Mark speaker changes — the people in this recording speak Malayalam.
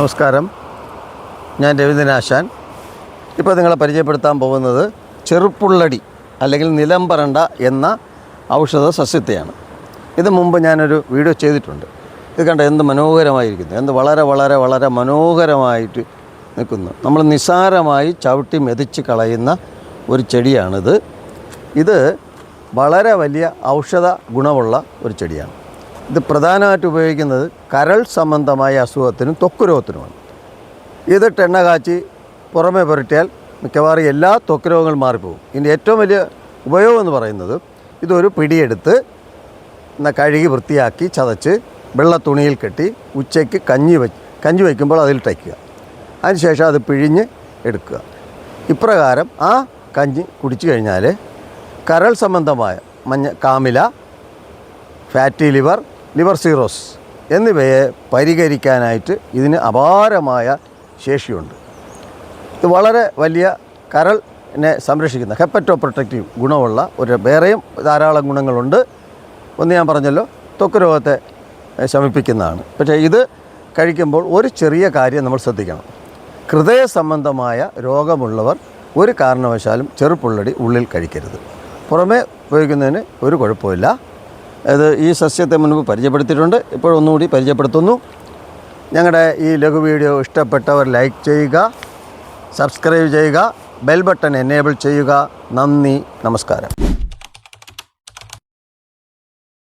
Speaker 1: നമസ്കാരം, ഞാൻ രവീന്ദ്രനാശാൻ. ഇപ്പോൾ നിങ്ങളെ പരിചയപ്പെടുത്താൻ പോകുന്നത് ചെറുപ്പുള്ളടി അല്ലെങ്കിൽ നിലംപരണ്ട എന്ന ഔഷധ സസ്യത്തെയാണ്. ഇത് മുമ്പ് ഞാനൊരു വീഡിയോ ചെയ്തിട്ടുണ്ട്. ഇത് കണ്ട എന്ത് മനോഹരമായിരിക്കുന്നു, എന്ത് വളരെ വളരെ വളരെ മനോഹരമായിട്ട് നിൽക്കുന്നു. നമ്മൾ നിസ്സാരമായി ചവിട്ടി മെതിച്ച് കളയുന്ന ഒരു ചെടിയാണിത്. ഇത് വളരെ വലിയ ഔഷധ ഗുണമുള്ള ഒരു ചെടിയാണ്. ഇത് പ്രധാനമായിട്ട് ഉപയോഗിക്കുന്നത് കരൾ സംബന്ധമായ അസുഖത്തിനും ത്വക്ക് രോഗത്തിനുമാണ്. ഇതിട്ട് എണ്ണ കാച്ചി പുറമെ പുരട്ടിയാൽ മിക്കവാറും എല്ലാ ത്വക്ക് രോഗങ്ങളും മാറിപ്പോകും. ഇതിൻ്റെ ഏറ്റവും വലിയ ഉപയോഗം എന്ന് പറയുന്നത് ഇതൊരു പിടിയെടുത്ത് കഴുകി വൃത്തിയാക്കി ചതച്ച് വെള്ള തുണിയിൽ കെട്ടി ഉച്ചയ്ക്ക് കഞ്ഞി വയ്ക്കുമ്പോൾ അതിൽ തയ്ക്കുക. അതിനുശേഷം അത് പിഴിഞ്ഞ് എടുക്കുക. ഇപ്രകാരം ആ കഞ്ഞി കുടിച്ചു കഴിഞ്ഞാൽ കരൾ സംബന്ധമായ കാമില, ഫാറ്റി ലിവർ സിറോസ് എന്നിവയെ പരിഹരിക്കാനായിട്ട് ഇതിന് അപാരമായ ശേഷിയുണ്ട്. ഇത് വളരെ വലിയ കരളിനെ സംരക്ഷിക്കുന്ന ഹെപ്പറ്റോ പ്രൊട്ടക്റ്റീവ് ഗുണമുള്ള വേറെയും ധാരാളം ഗുണങ്ങളുണ്ട്. ഒന്ന് ഞാൻ പറഞ്ഞല്ലോ, ത്വക്ക് രോഗത്തെ ശമിപ്പിക്കുന്നതാണ്. പക്ഷേ ഇത് കഴിക്കുമ്പോൾ ഒരു ചെറിയ കാര്യം നമ്മൾ ശ്രദ്ധിക്കണം. ഹൃദയ സംബന്ധമായ രോഗമുള്ളവർ ഒരു കാരണവശാലും ചെറുപ്പുള്ളടി ഉള്ളിൽ കഴിക്കരുത്. പുറമേ ഉപയോഗിക്കുന്നതിന് ഒരു കുഴപ്പമില്ല. ഈ സസ്യത്തെ മുൻപ് പരിചയപ്പെടുത്തിയിട്ടുണ്ട്, ഇപ്പോഴൊന്നുകൂടി പരിചയപ്പെടുത്തുന്നു. ഞങ്ങളുടെ ഈ ലഘു വീഡിയോ ഇഷ്ടപ്പെട്ടവർ ലൈക്ക് ചെയ്യുക, സബ്സ്ക്രൈബ് ചെയ്യുക, ബെൽ ബട്ടൺ എനേബിൾ ചെയ്യുക. നന്ദി, നമസ്കാരം.